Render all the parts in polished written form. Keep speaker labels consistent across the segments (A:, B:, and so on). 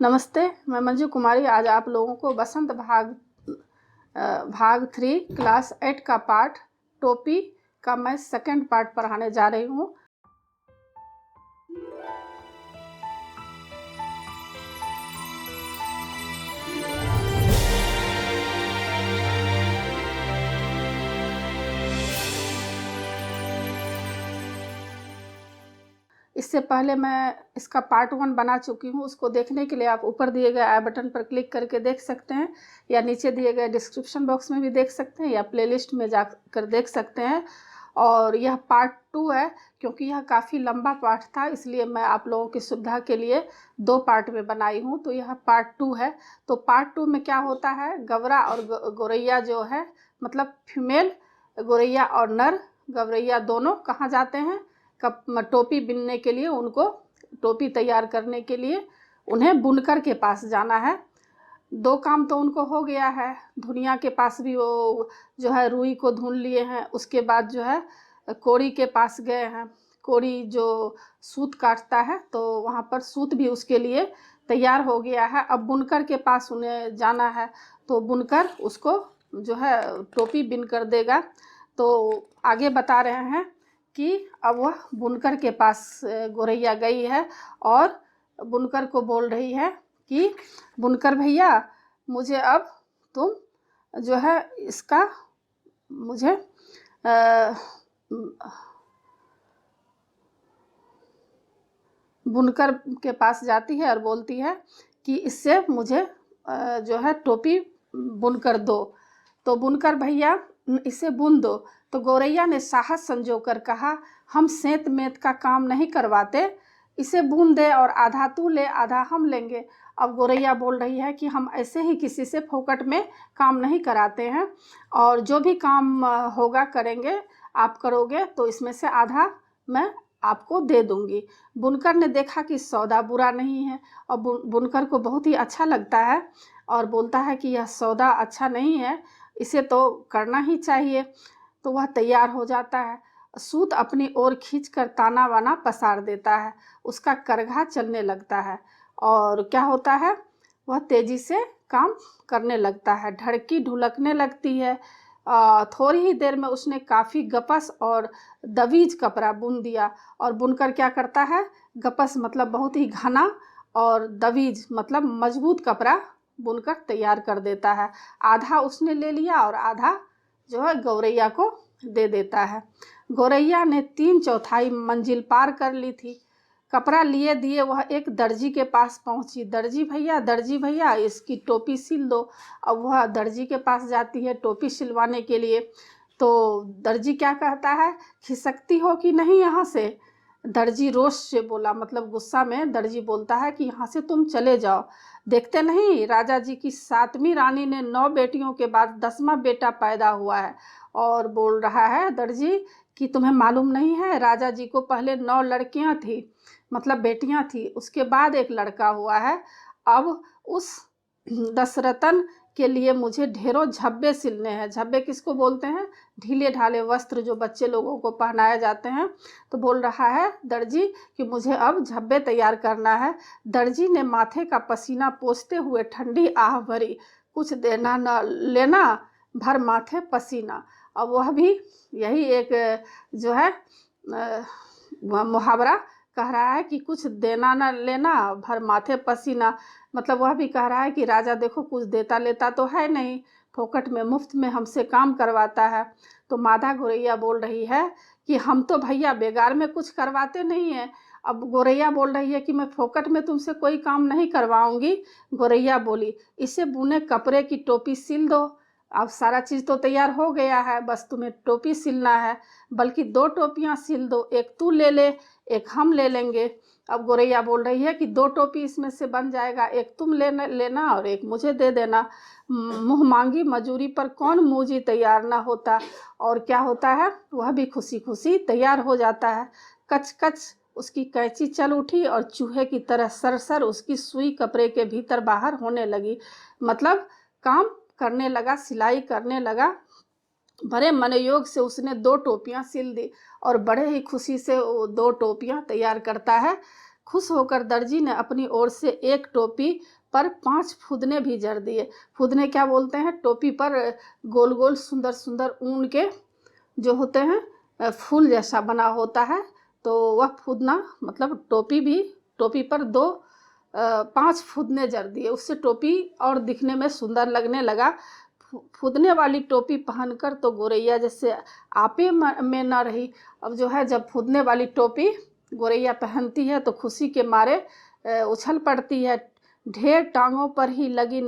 A: नमस्ते, मैं मंजू कुमारी आज आप लोगों को बसंत भाग 3 क्लास 8 का पाठ टोपी का मैं सेकंड पार्ट पढ़ाने जा रही हूँ। इससे पहले मैं इसका पार्ट 1 बना चुकी हूँ। उसको देखने के लिए आप ऊपर दिए गए आई बटन पर क्लिक करके देख सकते हैं, या नीचे दिए गए डिस्क्रिप्शन बॉक्स में भी देख सकते हैं, या प्लेलिस्ट में जाकर देख सकते हैं। और यह पार्ट 2 है, क्योंकि यह काफ़ी लंबा पाठ था, इसलिए मैं आप लोगों की सुविधा के लिए 2 पार्ट में बनाई हूँ। तो यह पार्ट 2 है। तो पार्ट 2 में क्या होता है, गवरा और गौरैया जो है, मतलब फीमेल गौरैया और नर गौरैया दोनों कहाँ जाते हैं, टोपी बिनने के लिए। उनको टोपी तैयार करने के लिए उन्हें बुनकर के पास जाना है। 2 काम तो उनको हो गया है। धुनिया के पास भी वो जो है रुई को धुन लिए हैं। उसके बाद जो है कोड़ी के पास गए हैं। कोड़ी जो सूत काटता है, तो वहाँ पर सूत भी उसके लिए तैयार हो गया है। अब बुनकर के पास उन्हें जाना है, तो बुनकर उसको जो है टोपी बिन कर देगा। तो आगे बता रहे हैं कि अब वह बुनकर के पास गौरैया गई है और बुनकर को बोल रही है कि बुनकर भैया, मुझे अब तुम जो है इसका मुझे बुनकर के पास जाती है और बोलती है कि इससे मुझे जो है टोपी बुनकर दो। तो बुनकर भैया इसे बुन दो। तो गौरैया ने साहस संजोकर कहा, हम सेंत मेत का काम नहीं करवाते, इसे बुन दे और आधा तू ले आधा हम लेंगे। अब गौरैया बोल रही है कि हम ऐसे ही किसी से फोकट में काम नहीं कराते हैं, और जो भी काम होगा करेंगे, आप करोगे तो इसमें से आधा मैं आपको दे दूंगी। बुनकर ने देखा कि सौदा बुरा नहीं है, और बुनकर को बहुत ही अच्छा लगता है, और बोलता है कि यह सौदा अच्छा नहीं है, इसे तो करना ही चाहिए। तो वह तैयार हो जाता है। सूत अपनी ओर खींचकर ताना वाना पसार देता है। उसका करघा चलने लगता है, और क्या होता है, वह तेजी से काम करने लगता है। ढड़की ढुलकने लगती है। थोड़ी ही देर में उसने काफ़ी गपस और दवीज कपड़ा बुन दिया। और बुनकर क्या करता है, गपस मतलब बहुत ही घना, और दवीज मतलब मजबूत कपड़ा बुनकर तैयार कर देता है। आधा उसने ले लिया और आधा जो है गौरैया को दे देता है। गौरैया ने 3/4 मंजिल पार कर ली थी। कपड़ा लिए दिए वह एक दर्जी के पास पहुंची। दर्जी भैया इसकी टोपी सिल दो। अब वह दर्जी के पास जाती है टोपी सिलवाने के लिए। तो दर्जी क्या कहता है, खिसकती हो कि नहीं यहाँ से। दर्जी रोष से बोला, मतलब गुस्सा में दर्जी बोलता है कि यहाँ से तुम चले जाओ। देखते नहीं, राजा जी की 7वीं रानी ने 9 बेटियों के बाद 10वां बेटा पैदा हुआ है। और बोल रहा है दर्जी कि तुम्हें मालूम नहीं है, राजा जी को पहले 9 लड़कियां थी, मतलब बेटियां थी, उसके बाद एक लड़का हुआ है। अब उस दशरथन के लिए मुझे ढेरों झब्बे सिलने हैं। झब्बे किसको बोलते हैं, ढीले ढाले वस्त्र जो बच्चे लोगों को पहनाए जाते हैं। तो बोल रहा है दर्जी कि मुझे अब झब्बे तैयार करना है। दर्जी ने माथे का पसीना पोंछते हुए ठंडी आह भरी, कुछ देना न लेना, भर माथे पसीना। अब वह भी यही एक जो है मुहावरा कह रहा है कि कुछ देना न लेना, भर माथे पसीना। मतलब वह भी कह रहा है कि राजा देखो कुछ देता लेता तो है नहीं, फोकट में मुफ्त में हमसे काम करवाता है। तो मादा गौरैया बोल रही है कि हम तो भैया बेगार में कुछ करवाते नहीं हैं। अब गौरैया बोल रही है कि मैं फोकट में तुमसे कोई काम नहीं करवाऊंगी। गौरैया बोली, इसे बुने कपड़े की टोपी सिल दो। अब सारा चीज़ तो तैयार हो गया है, बस तुम्हें टोपी सिलना है। बल्कि 2 टोपियाँ सिल दो, एक तू ले ले, एक हम ले लेंगे। अब गौरैया बोल रही है कि 2 टोपी इसमें से बन जाएगा, एक तुम लेना और एक मुझे दे देना। मुँह मांगी मजूरी पर कौन मूजी तैयार ना होता। और क्या होता है, वह भी खुशी खुशी तैयार हो जाता है। कच कच उसकी कैंची चल उठी और चूहे की तरह सरसर उसकी सुई कपड़े के भीतर बाहर होने लगी। मतलब काम करने लगा, सिलाई करने लगा। बड़े मनोयोग से उसने 2 टोपियाँ सिल दी, और बड़े ही खुशी से वो 2 टोपियाँ तैयार करता है। खुश होकर दर्जी ने अपनी ओर से एक टोपी पर 5 फुदने भी जड़ दिए। फुदने क्या बोलते हैं? टोपी पर गोल गोल सुंदर सुंदर ऊन के जो होते हैं फूल जैसा बना होता है, तो वह फुदना मतलब टोपी पर 5 फुदने जड़ दिए। उससे टोपी और दिखने में सुंदर लगने लगा। फुदने वाली टोपी पहनकर तो गोरैया जैसे आपे में न रही। अब जो है, जब फुदने वाली टोपी गोरैया पहनती है तो खुशी के मारे उछल पड़ती है। ढेर टांगों पर ही लगी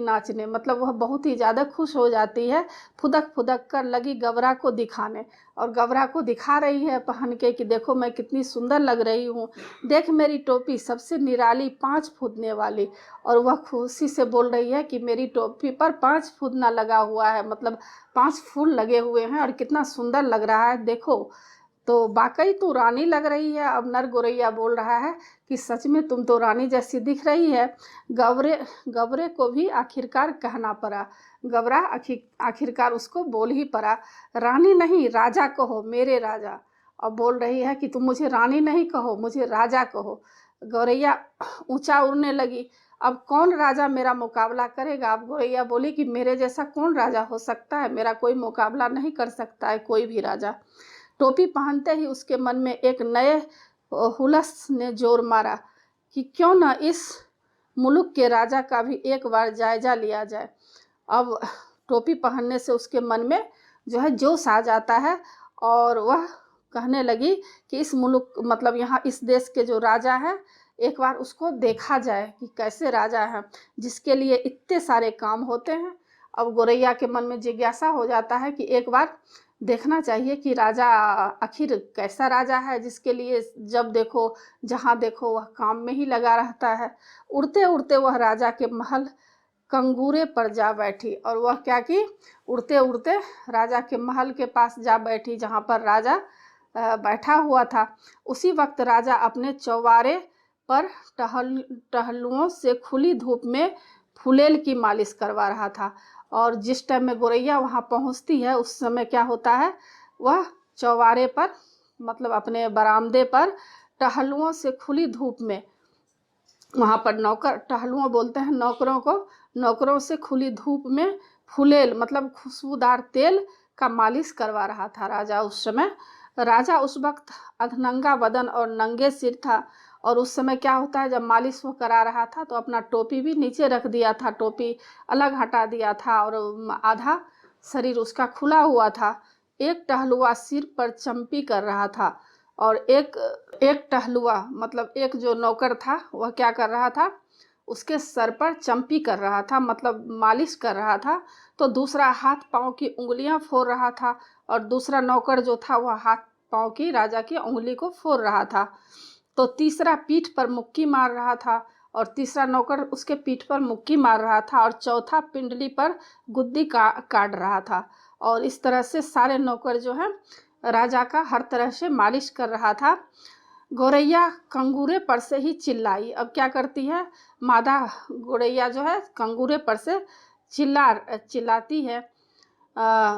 A: नाचने, मतलब वह बहुत ही ज़्यादा खुश हो जाती है। फुदक फुदक कर लगी गबरा को दिखाने, और गबरा को दिखा रही है पहन के कि देखो मैं कितनी सुंदर लग रही हूँ, देख मेरी टोपी सबसे निराली 5 फुदने वाली। और वह खुशी से बोल रही है कि मेरी टोपी पर 5 फुदना लगा हुआ है, मतलब 5 फूल लगे हुए हैं और कितना सुंदर लग रहा है, देखो तो वाकई तू रानी लग रही है। अब नर गोरैया बोल रहा है कि सच में तुम तो रानी जैसी दिख रही है। गबरे को भी आखिरकार कहना पड़ा। गबरा आखिरकार उसको बोल ही पड़ा, रानी नहीं राजा कहो, मेरे राजा। अब बोल रही है कि तुम मुझे रानी नहीं कहो, मुझे राजा कहो। गौरैया ऊंचा उड़ने लगी। अब कौन राजा मेरा मुकाबला करेगा? अब गौरैया बोली कि मेरे जैसा कौन राजा हो सकता है, मेरा कोई मुकाबला नहीं कर सकता है कोई भी राजा। टोपी पहनते ही उसके मन में एक नए हुलस ने जोर मारा कि क्यों न इस मुल्क के राजा का भी एक बार जायजा लिया जाए। अब टोपी पहनने से उसके मन में जो है जोश आ जाता है, और वह कहने लगी कि इस मुल्क मतलब यहाँ इस देश के जो राजा हैं, एक बार उसको देखा जाए कि कैसे राजा हैं, जिसके लिए इतने सारे काम होते हैं। अब गोरैया के मन में जिज्ञासा हो जाता है कि एक बार देखना चाहिए कि राजा आखिर कैसा राजा है, जिसके लिए जब देखो जहाँ देखो वह काम में ही लगा रहता है। उड़ते उड़ते वह राजा के महल कंगूरे पर जा बैठी, और वह क्या की, उड़ते उड़ते राजा के महल के पास जा बैठी जहाँ पर राजा बैठा हुआ था। उसी वक्त राजा अपने चौबारे पर टहलुओं से खुली धूप में फुलेल की मालिश करवा रहा था। और जिस टाइम में गोरैया वहाँ पहुँचती है उस समय क्या होता है, वह चौबारे पर मतलब अपने बरामदे पर टहलुओं से खुली धूप में, वहाँ पर नौकर, टहलुओं बोलते हैं नौकरों को, नौकरों से खुली धूप में फुलेल मतलब खुशबूदार तेल का मालिश करवा रहा था राजा उस समय। राजा उस वक्त अधनंगा बदन और नंगे सिर था, और उस समय क्या होता है, जब मालिश वो करा रहा था तो अपना टोपी भी नीचे रख दिया था, टोपी अलग हटा दिया था और आधा शरीर उसका खुला हुआ था। एक टहलुआ सिर पर चंपी कर रहा था, और एक टहलुआ मतलब एक जो नौकर था वह क्या कर रहा था, उसके सर पर चंपी कर रहा था, मतलब मालिश कर रहा था। तो दूसरा हाथ पाँव की उंगलियां फोड़ रहा था, और दूसरा नौकर जो था वह हाथ पाँव की राजा की उंगली को फोड़ रहा था। तो तीसरा पीठ पर मुक्की मार रहा था, और तीसरा नौकर उसके पीठ पर मुक्की मार रहा था, और चौथा पिंडली पर गुद्दी काट रहा था। और इस तरह से सारे नौकर जो है राजा का हर तरह से मालिश कर रहा था। गौरैया कंगूरे पर से ही चिल्लाई। अब क्या करती है मादा गौरैया जो है कंगूरे पर से चिल्लाती है,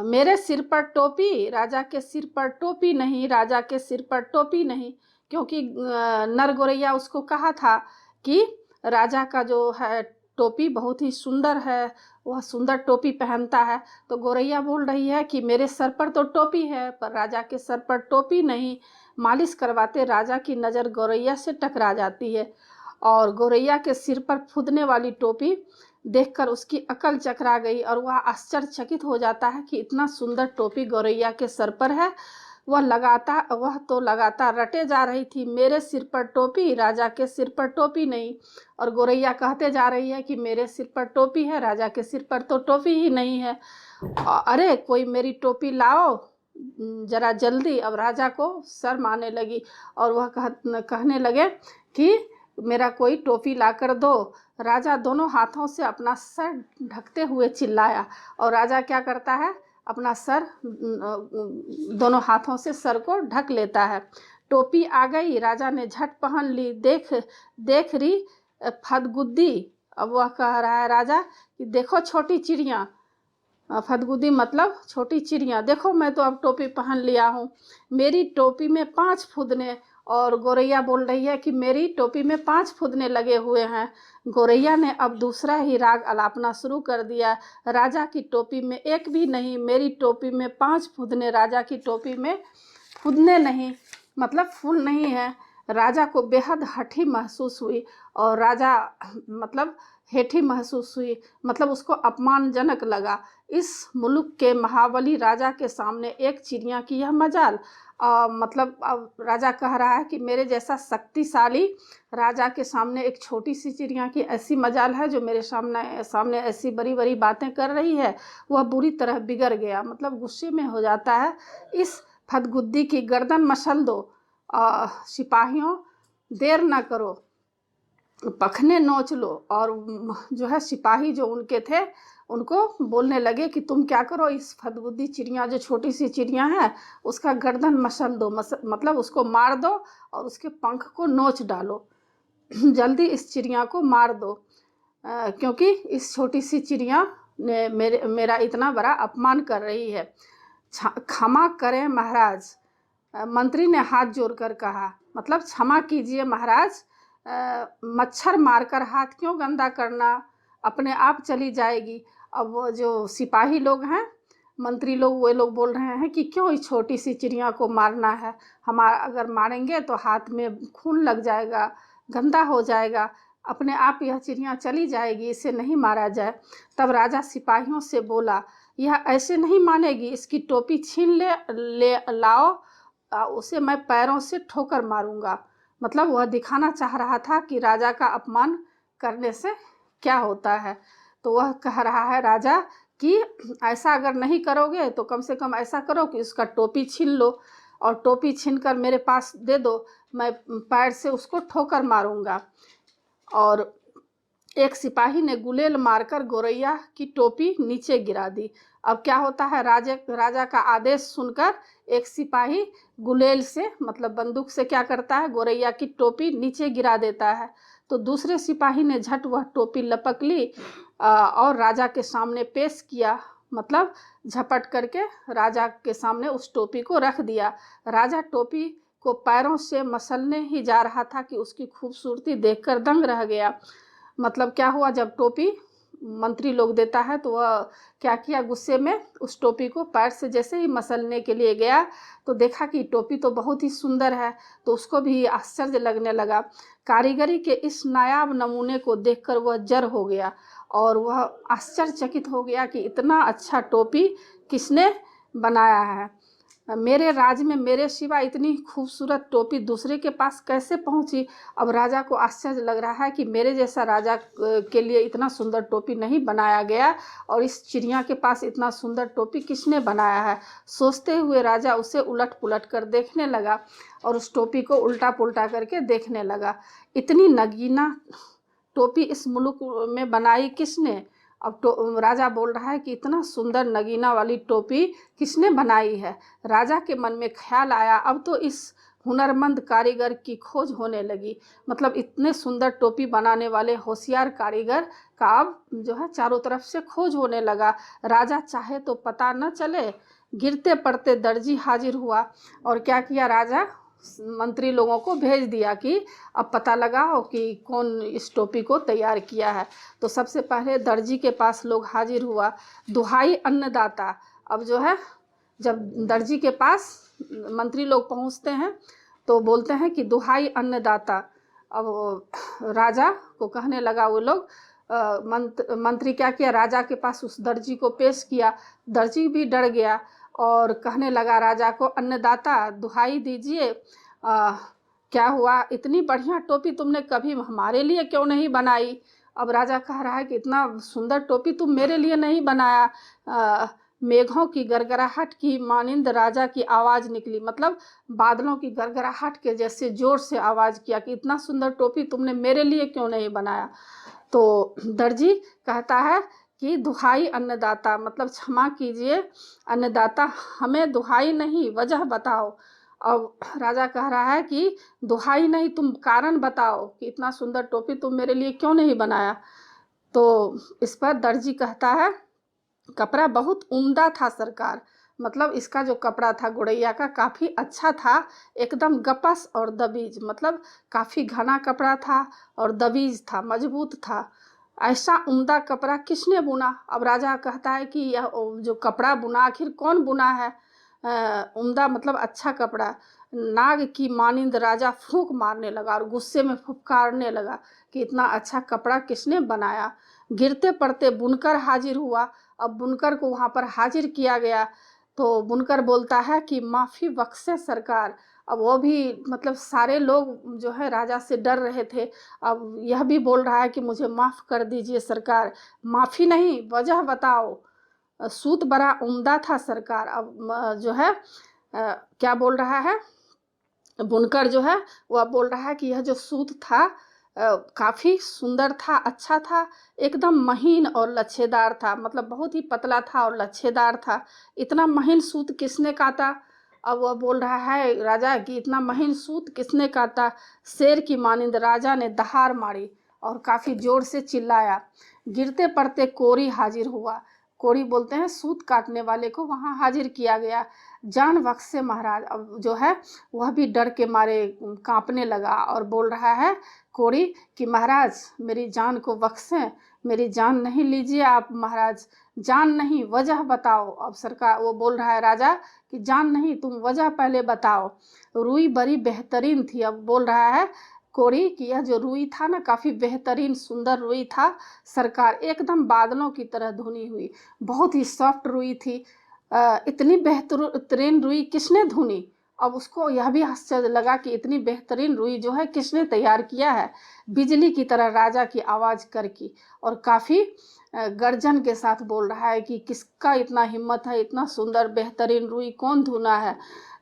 A: मेरे सिर पर टोपी, राजा के सिर पर टोपी नहीं, राजा के सिर पर टोपी नहीं। क्योंकि नर गौरैया उसको कहा था कि राजा का जो है टोपी बहुत ही सुंदर है, वह सुंदर टोपी पहनता है। तो गौरैया बोल रही है कि मेरे सर पर तो टोपी है पर राजा के सर पर टोपी नहीं। मालिश करवाते राजा की नज़र गौरैया से टकरा जाती है, और गौरैया के सिर पर फुदने वाली टोपी देखकर उसकी अकल चकरा गई, और वह आश्चर्यचकित हो जाता है कि इतना सुंदर टोपी गौरैया के सर पर है। वह तो लगातार रटे जा रही थी, मेरे सिर पर टोपी, राजा के सिर पर टोपी नहीं। और गौरैया कहते जा रही है कि मेरे सिर पर टोपी है, राजा के सिर पर तो टोपी ही नहीं है। अरे कोई मेरी टोपी लाओ जरा जल्दी। अब राजा को शर्म आने लगी, और वह कहने लगे कि मेरा कोई टोपी ला कर दो। राजा दोनों हाथों से अपना सर ढकते हुए चिल्लाया, और राजा क्या करता है, अपना सर दोनों हाथों से सर को ढक लेता है। टोपी आ गई, राजा ने झट पहन ली। देख रही फदगुद्दी। अब वह कह रहा है राजा कि देखो छोटी चिड़िया, फदगुद्दी मतलब छोटी चिड़िया, देखो मैं तो अब टोपी पहन लिया हूँ। मेरी टोपी में 5 फुदने और गौरैया बोल रही है कि मेरी टोपी में 5 फुदने लगे हुए हैं। गौरैया ने अब दूसरा ही राग अलापना शुरू कर दिया। राजा की टोपी में एक भी नहीं, मेरी टोपी में 5 फुदने, राजा की टोपी में फुदने नहीं मतलब फूल नहीं है। राजा को बेहद हठी महसूस हुई और राजा मतलब हेठी महसूस हुई, मतलब उसको अपमानजनक लगा। इस मुल्क के महाबली राजा के सामने एक चिड़िया की यह मजाल। मतलब अब राजा कह रहा है कि मेरे जैसा शक्तिशाली राजा के सामने एक छोटी सी चिड़िया की ऐसी मजाल है जो मेरे सामने ऐसी बड़ी बड़ी बातें कर रही है। वह बुरी तरह बिगड़ गया, मतलब गुस्से में हो जाता है। इस फदगुद्दी की गर्दन मसल दो, सिपाहियों देर ना करो, पखने नोच लो। और जो है सिपाही जो उनके थे उनको बोलने लगे कि तुम क्या करो, इस फदगुद्दी चिड़िया जो छोटी सी चिड़िया है उसका गर्दन मसल दो, मतलब उसको मार दो और उसके पंख को नोच डालो। जल्दी इस चिड़िया को मार दो, क्योंकि इस छोटी सी चिड़िया ने मेरा इतना बड़ा अपमान कर रही है। क्षमा करें महाराज, मंत्री ने हाथ जोड़कर कहा। मतलब क्षमा कीजिए महाराज, मच्छर मारकर हाथ क्यों गंदा करना, अपने आप चली जाएगी। अब वो जो सिपाही लोग हैं, मंत्री लोग, वो लोग बोल रहे हैं कि क्यों इस छोटी सी चिड़िया को मारना है, हमारा अगर मारेंगे तो हाथ में खून लग जाएगा, गंदा हो जाएगा, अपने आप यह चिड़िया चली जाएगी, इसे नहीं मारा जाए। तब राजा सिपाहियों से बोला, यह ऐसे नहीं मानेगी, इसकी टोपी छीन ले लाओ, उसे मैं पैरों से ठोकर मारूंगा। मतलब वह दिखाना चाह रहा था कि राजा का अपमान करने से क्या होता है। तो वह कह रहा है राजा कि ऐसा अगर नहीं करोगे तो कम से कम ऐसा करो कि उसका टोपी छीन लो और टोपी छीन कर मेरे पास दे दो, मैं पैर से उसको ठोकर मारूंगा। और एक सिपाही ने गुलेल मारकर गौरैया की टोपी नीचे गिरा दी। अब क्या होता है, राजा का आदेश सुनकर एक सिपाही गुलेल से मतलब बंदूक से क्या करता है, गौरैया की टोपी नीचे गिरा देता है। तो दूसरे सिपाही ने झट वह टोपी लपक ली और राजा के सामने पेश किया, मतलब झपट करके राजा के सामने उस टोपी को रख दिया। राजा टोपी को पैरों से मसलने ही जा रहा था कि उसकी खूबसूरती देखकर दंग रह गया। मतलब क्या हुआ, जब टोपी मंत्री लोग देता है तो वह क्या किया, गुस्से में उस टोपी को पैर से जैसे ही मसलने के लिए गया तो देखा कि टोपी तो बहुत ही सुंदर है, तो उसको भी आश्चर्य लगने लगा। कारीगरी के इस नायाब नमूने को देखकर वह जर हो गया और वह आश्चर्यचकित हो गया कि इतना अच्छा टोपी किसने बनाया है। मेरे राज में मेरे सिवा इतनी खूबसूरत टोपी दूसरे के पास कैसे पहुंची। अब राजा को आश्चर्य लग रहा है कि मेरे जैसा राजा के लिए इतना सुंदर टोपी नहीं बनाया गया और इस चिड़िया के पास इतना सुंदर टोपी किसने बनाया है। सोचते हुए राजा उसे उलट पुलट कर देखने लगा और उस टोपी को उल्टा पुल्टा करके देखने लगा। इतनी नगीना टोपी इस मुल्क में बनाई किसने। अब तो राजा बोल रहा है कि इतना सुंदर नगीना वाली टोपी किसने बनाई है। राजा के मन में ख्याल आया, अब तो इस हुनरमंद कारीगर की खोज होने लगी। मतलब इतने सुंदर टोपी बनाने वाले होशियार कारीगर का अब जो है चारों तरफ से खोज होने लगा। राजा चाहे तो पता न चले। गिरते पड़ते दर्जी हाजिर हुआ और क्या किया, राजा मंत्री लोगों को भेज दिया कि अब पता लगाओ कि कौन इस टोपी को तैयार किया है। तो सबसे पहले दर्जी के पास लोग हाजिर हुआ। दुहाई अन्नदाता, अब जो है जब दर्जी के पास मंत्री लोग पहुंचते हैं तो बोलते हैं कि दुहाई अन्नदाता। अब राजा को कहने लगा वो लोग, मंत्री क्या किया, राजा के पास उस दर्जी को पेश किया। दर्जी भी डर गया और कहने लगा राजा को, अन्नदाता दुहाई दीजिए, क्या हुआ, इतनी बढ़िया टोपी तुमने कभी हमारे लिए क्यों नहीं बनाई। अब राजा कह रहा है कि इतना सुंदर टोपी तुम मेरे लिए नहीं बनाया। मेघों की गड़गड़ाहट की मानिंद राजा की आवाज़ निकली, मतलब बादलों की गड़गड़ाहट के जैसे जोर से आवाज़ किया कि इतना सुंदर टोपी तुमने मेरे लिए क्यों नहीं बनाया। तो दर्जी कहता है कि दुहाई अन्नदाता, मतलब क्षमा कीजिए अन्नदाता, हमें दुहाई नहीं वजह बताओ। अब राजा कह रहा है कि दुहाई नहीं, तुम कारण बताओ कि इतना सुंदर टोपी तुम मेरे लिए क्यों नहीं बनाया। तो इस पर दर्जी कहता है, कपड़ा बहुत उम्दा था सरकार, मतलब इसका जो कपड़ा था गौरैया का काफ़ी अच्छा था, एकदम गपस और दबीज, मतलब काफ़ी घना कपड़ा था और दबीज था, मजबूत था। ऐसा उम्दा कपड़ा किसने बुना? अब राजा कहता है कि यह जो कपड़ा बुना आखिर कौन बुना है? उम्दा मतलब अच्छा कपड़ा। नाग की मानिंद राजा फूंक मारने लगा और गुस्से में फुफकारने लगा कि इतना अच्छा कपड़ा किसने बनाया। गिरते पड़ते बुनकर हाजिर हुआ। अब बुनकर को वहाँ पर हाजिर किया गया तो बुनकर बोलता है कि माफ़ी बख्शे सरकार। अब वो भी मतलब सारे लोग जो है राजा से डर रहे थे। अब यह भी बोल रहा है कि मुझे माफ़ कर दीजिए सरकार। माफ़ी नहीं, वजह बताओ। सूत बड़ा उम्दा था सरकार। अब जो है क्या बोल रहा है बुनकर जो है वह बोल रहा है कि यह जो सूत था काफ़ी सुंदर था, अच्छा था, एकदम महीन और लच्छेदार था, मतलब बहुत ही पतला था और लच्छेदार था। इतना महीन सूत किसने काटा? अब वह बोल रहा है राजा कि इतना महीन सूत किसने काटा? शेर की मानिंद राजा ने दहाड़ मारी और काफ़ी ज़ोर से चिल्लाया। गिरते पड़ते कोरी हाजिर हुआ। कोरी बोलते हैं सूत काटने वाले को वहाँ हाजिर किया गया। जान बख्शे महाराज। अब जो है वह भी डर के मारे कांपने लगा और बोल रहा है कोरी कि महाराज मेरी जान को बख्शें, मेरी जान नहीं लीजिए आप महाराज, जान नहीं वजह बताओ। अब सरकार वो बोल रहा है राजा कि जान नहीं, तुम वजह पहले बताओ। रुई बड़ी बेहतरीन थी। अब बोल रहा है कोरी कि यह जो रुई था ना काफ़ी बेहतरीन सुंदर रुई था सरकार, एकदम बादलों की तरह धुनी हुई, बहुत ही सॉफ्ट रुई थी। इतनी बेहतरीन रुई किसने धुनी? अब उसको यह भी आश्चर्य लगा कि इतनी बेहतरीन रुई जो है किसने तैयार किया है। बिजली की तरह राजा की आवाज़ करकी और काफ़ी गर्जन के साथ बोल रहा है कि किसका इतना हिम्मत है, इतना सुंदर बेहतरीन रुई कौन धुना है,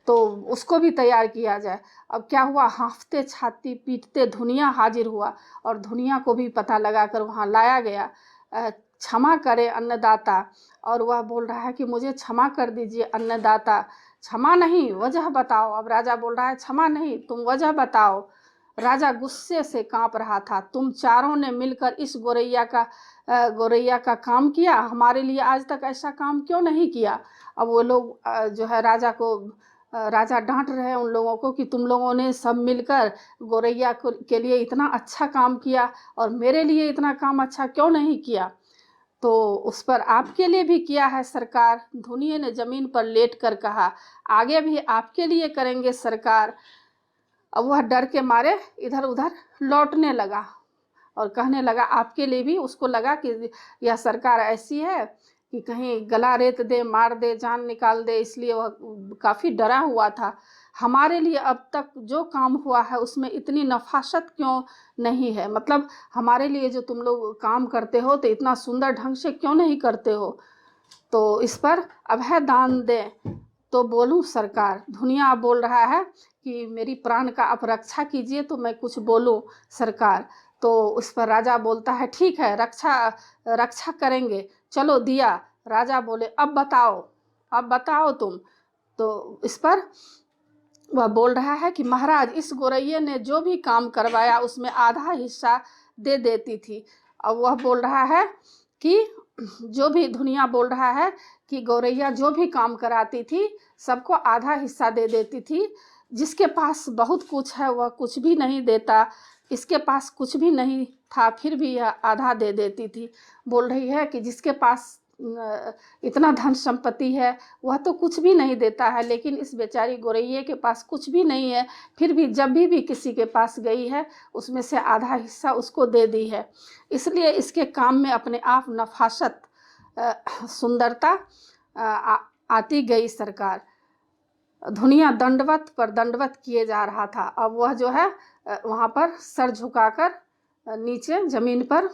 A: तो उसको भी तैयार किया जाए। अब क्या हुआ, हाँफते छाती पीटते धुनिया हाजिर हुआ और धुनिया को भी पता लगा कर वहाँ लाया गया। क्षमा करे अन्नदाता। और वह बोल रहा है कि मुझे क्षमा कर दीजिए अन्नदाता। क्षमा नहीं, वजह बताओ। अब राजा बोल रहा है क्षमा नहीं, तुम वजह बताओ। राजा गुस्से से कांप रहा था। तुम चारों ने मिलकर इस गौरैया का काम किया, हमारे लिए आज तक ऐसा काम क्यों नहीं किया? अब वो लोग जो है राजा डांट रहे हैं उन लोगों को कि तुम लोगों ने सब मिलकर गौरैया के लिए इतना अच्छा काम किया और मेरे लिए इतना काम अच्छा क्यों नहीं किया? तो उस पर आपके लिए भी किया है सरकार। धुनिये ने जमीन पर लेट कर कहा, आगे भी आपके लिए करेंगे सरकार। अब वह डर के मारे इधर उधर लौटने लगा और कहने लगा आपके लिए भी। उसको लगा कि यह सरकार ऐसी है कि कहीं गला रेत दे, मार दे, जान निकाल दे, इसलिए वह काफ़ी डरा हुआ था। हमारे लिए अब तक जो काम हुआ है उसमें इतनी नफासत क्यों नहीं है? मतलब हमारे लिए जो तुम लोग काम करते हो तो इतना सुंदर ढंग से क्यों नहीं करते हो? तो इस पर अभय दान दें तो बोलूं सरकार। धुनिया बोल रहा है कि मेरी प्राण का आप रक्षा कीजिए तो मैं कुछ बोलूं सरकार। तो उस पर राजा बोलता है ठीक है, रक्षा करेंगे, चलो दिया। राजा बोले अब बताओ तुम। तो इस पर वह बोल रहा है कि महाराज इस गौरैया ने जो भी काम करवाया उसमें आधा हिस्सा दे देती थी। अब वह बोल रहा है कि जो भी धुनिया बोल रहा है कि गौरैया जो भी काम कराती थी सबको आधा हिस्सा दे देती थी। जिसके पास बहुत कुछ है वह कुछ भी नहीं देता, इसके पास कुछ भी नहीं था फिर भी यह आधा दे देती थी। बोल रही है कि जिसके पास इतना धन संपत्ति है वह तो कुछ भी नहीं देता है, लेकिन इस बेचारी गौरैया के पास कुछ भी नहीं है फिर भी जब भी किसी के पास गई है उसमें से आधा हिस्सा उसको दे दी है। इसलिए इसके काम में अपने आप नफासत सुंदरता आती गई सरकार। धुनिया दंडवत पर दंडवत किए जा रहा था। अब वह जो है वहाँ पर सर झुकाकर नीचे ज़मीन पर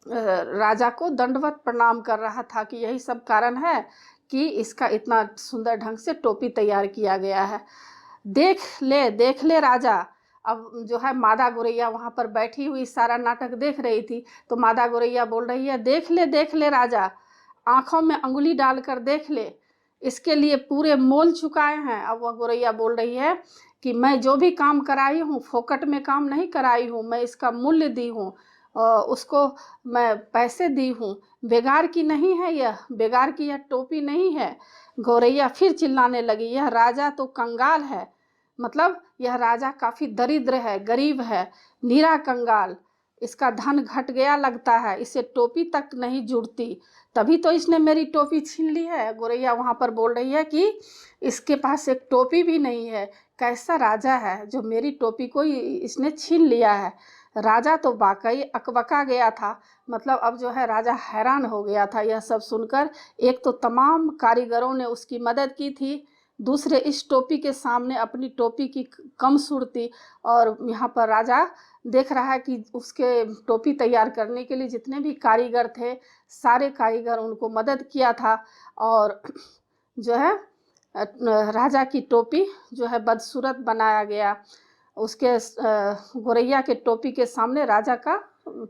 A: राजा को दंडवत प्रणाम कर रहा था कि यही सब कारण है कि इसका इतना सुंदर ढंग से टोपी तैयार किया गया है। देख ले राजा। अब जो है मादा गौरैया वहाँ पर बैठी हुई सारा नाटक देख रही थी। तो मादा गौरैया बोल रही है देख ले राजा, आँखों में अंगुली डालकर देख ले, इसके लिए पूरे मोल चुकाए हैं। अब वह गौरैया बोल रही है कि मैं जो भी काम कराई हूँ फोकट में काम नहीं कराई हूँ, मैं इसका मूल्य दी हूँ। उसको मैं पैसे दी हूँ, बेगार की नहीं है यह, बेगार की यह टोपी नहीं है। गौरैया फिर चिल्लाने लगी, यह राजा तो कंगाल है, मतलब यह राजा काफ़ी दरिद्र है, गरीब है, नीरा कंगाल, इसका धन घट गया लगता है, इसे टोपी तक नहीं जुड़ती, तभी तो इसने मेरी टोपी छीन ली है। गौरैया वहाँ पर बोल रही है कि इसके पास एक टोपी भी नहीं है, कैसा राजा है जो मेरी टोपी को इसने छीन लिया है। राजा तो वाकई अकबका गया था, मतलब अब जो है राजा हैरान हो गया था यह सब सुनकर। एक तो तमाम कारीगरों ने उसकी मदद की थी, दूसरे इस टोपी के सामने अपनी टोपी की कम सूरती, और यहाँ पर राजा देख रहा है कि उसके टोपी तैयार करने के लिए जितने भी कारीगर थे, सारे कारीगर उनको मदद किया था, और जो है राजा की टोपी जो है बदसूरत बनाया गया। उसके गौरैया के टोपी के सामने राजा का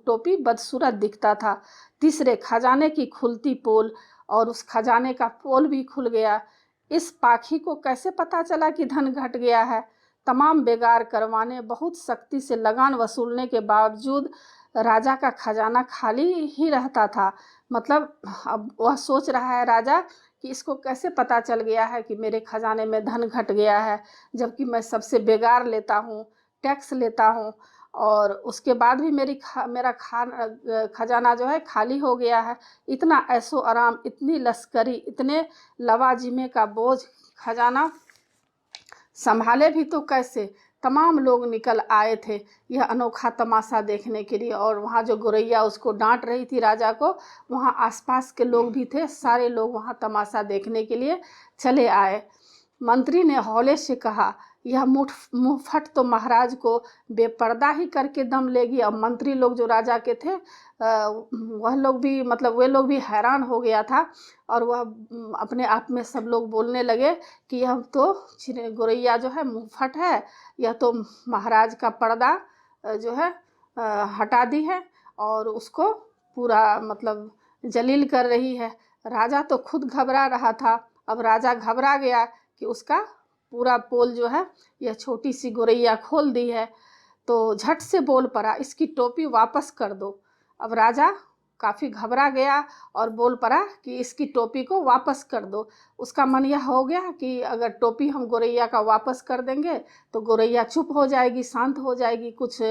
A: टोपी बदसूरत दिखता था। तीसरे, खजाने की खुलती पोल, और उस खजाने का पोल भी खुल गया। इस पाखी को कैसे पता चला कि धन घट गया है? तमाम बेगार करवाने, बहुत सख्ती से लगान वसूलने के बावजूद राजा का खजाना खाली ही रहता था। मतलब अब वह सोच रहा है राजा कि इसको कैसे पता चल गया है कि मेरे खजाने में धन घट गया है, जबकि मैं सबसे बेगार लेता हूँ, टैक्स लेता हूँ, और उसके बाद भी मेरा खजाना जो है खाली हो गया है। इतना ऐशो आराम, इतनी लश्करी, इतने लवाजिमे का बोझ, खजाना संभाले भी तो कैसे? तमाम लोग निकल आए थे यह अनोखा तमाशा देखने के लिए, और वहाँ जो गौरैया उसको डांट रही थी राजा को, वहाँ आसपास के लोग भी थे, सारे लोग वहाँ तमाशा देखने के लिए चले आए। मंत्री ने हौले से कहा, यह मुंहफट तो महाराज को बेपर्दा ही करके दम लेगी। अब मंत्री लोग जो राजा के थे वह लोग भी, मतलब वे लोग भी हैरान हो गया था, और वह अपने आप में सब लोग बोलने लगे कि यह तो गौरैया जो है मुंहफट है, यह तो महाराज का पर्दा जो है हटा दी है, और उसको पूरा मतलब जलील कर रही है। राजा तो खुद घबरा रहा था, अब राजा घबरा गया कि उसका पूरा पोल जो है यह छोटी सी गौरैया खोल दी है, तो झट से बोल पड़ा, इसकी टोपी वापस कर दो। अब राजा काफ़ी घबरा गया और बोल पड़ा कि इसकी टोपी को वापस कर दो। उसका मन यह हो गया कि अगर टोपी हम गौरैया का वापस कर देंगे तो गौरैया चुप हो जाएगी, शांत हो जाएगी, कुछ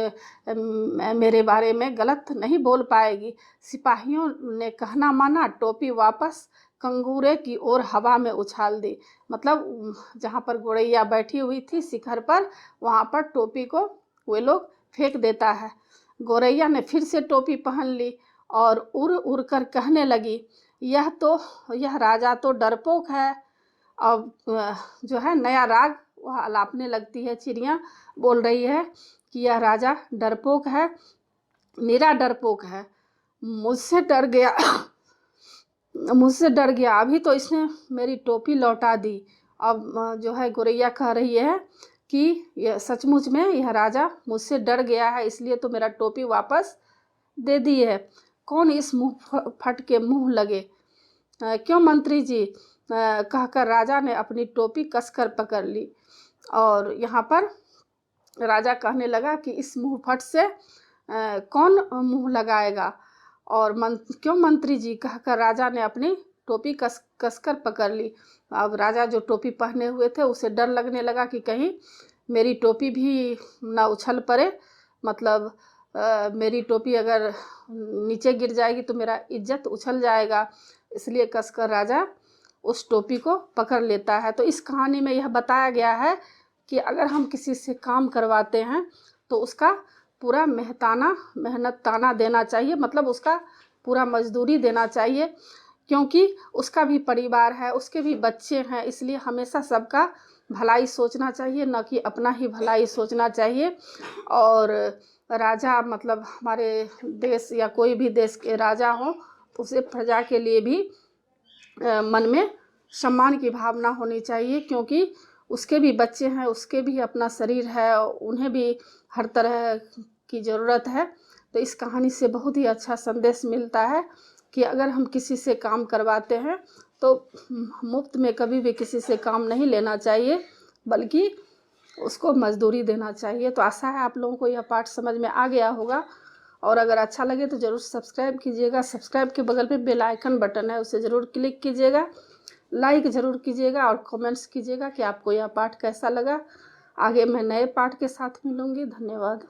A: मेरे बारे में गलत नहीं बोल पाएगी। सिपाहियों ने कहना माना, टोपी वापस कंगूरे की ओर हवा में उछाल दी। मतलब जहाँ पर गौरैया बैठी हुई थी शिखर पर, वहाँ पर टोपी को वे लोग फेंक देता है। गौरैया ने फिर से टोपी पहन ली और उड़ उड़ कर कहने लगी, यह राजा तो डरपोक है। अब जो है नया राग वह अलापने लगती है, चिड़िया बोल रही है कि यह राजा डरपोक है, मेरा डरपोक है, मुझसे डर गया मुझसे डर गया, अभी तो इसने मेरी टोपी लौटा दी। अब जो है गौरैया कह रही है कि यह सचमुच में यह राजा मुझसे डर गया है, इसलिए तो मेरा टोपी वापस दे दी है। कौन इस मुंह फट के मुंह लगे? क्यों मंत्री जी? कहकर राजा ने अपनी टोपी कसकर पकड़ ली, और यहाँ पर राजा कहने लगा कि इस मुंह फट से कौन मुंह लगाएगा? और क्यों मंत्री जी? कहकर राजा ने अपनी टोपी कसकर पकड़ ली। अब राजा जो टोपी पहने हुए थे उसे डर लगने लगा कि कहीं मेरी टोपी भी ना उछल पड़े, मतलब मेरी टोपी अगर नीचे गिर जाएगी तो मेरा इज्जत उछल जाएगा, इसलिए कसकर राजा उस टोपी को पकड़ लेता है। तो इस कहानी में यह बताया गया है कि अगर हम किसी से काम करवाते हैं तो उसका पूरा मेहनताना देना चाहिए, मतलब उसका पूरा मजदूरी देना चाहिए, क्योंकि उसका भी परिवार है, उसके भी बच्चे हैं, इसलिए हमेशा सबका भलाई सोचना चाहिए, न कि अपना ही भलाई सोचना चाहिए। और राजा मतलब हमारे देश या कोई भी देश के राजा हों तो उसे प्रजा के लिए भी मन में सम्मान की भावना होनी चाहिए, क्योंकि उसके भी बच्चे हैं, उसके भी अपना शरीर है, उन्हें भी हर तरह की ज़रूरत है। तो इस कहानी से बहुत ही अच्छा संदेश मिलता है कि अगर हम किसी से काम करवाते हैं तो मुफ्त में कभी भी किसी से काम नहीं लेना चाहिए, बल्कि उसको मजदूरी देना चाहिए। तो आशा है आप लोगों को यह पाठ समझ में आ गया होगा, और अगर अच्छा लगे तो ज़रूर सब्सक्राइब कीजिएगा। सब्सक्राइब के बगल पे बेल आइकन बटन है, उसे ज़रूर क्लिक कीजिएगा। लाइक ज़रूर कीजिएगा और कमेंट्स कीजिएगा कि आपको यह पाठ कैसा लगा। आगे मैं नए पाठ के साथ मिलूँगी। धन्यवाद।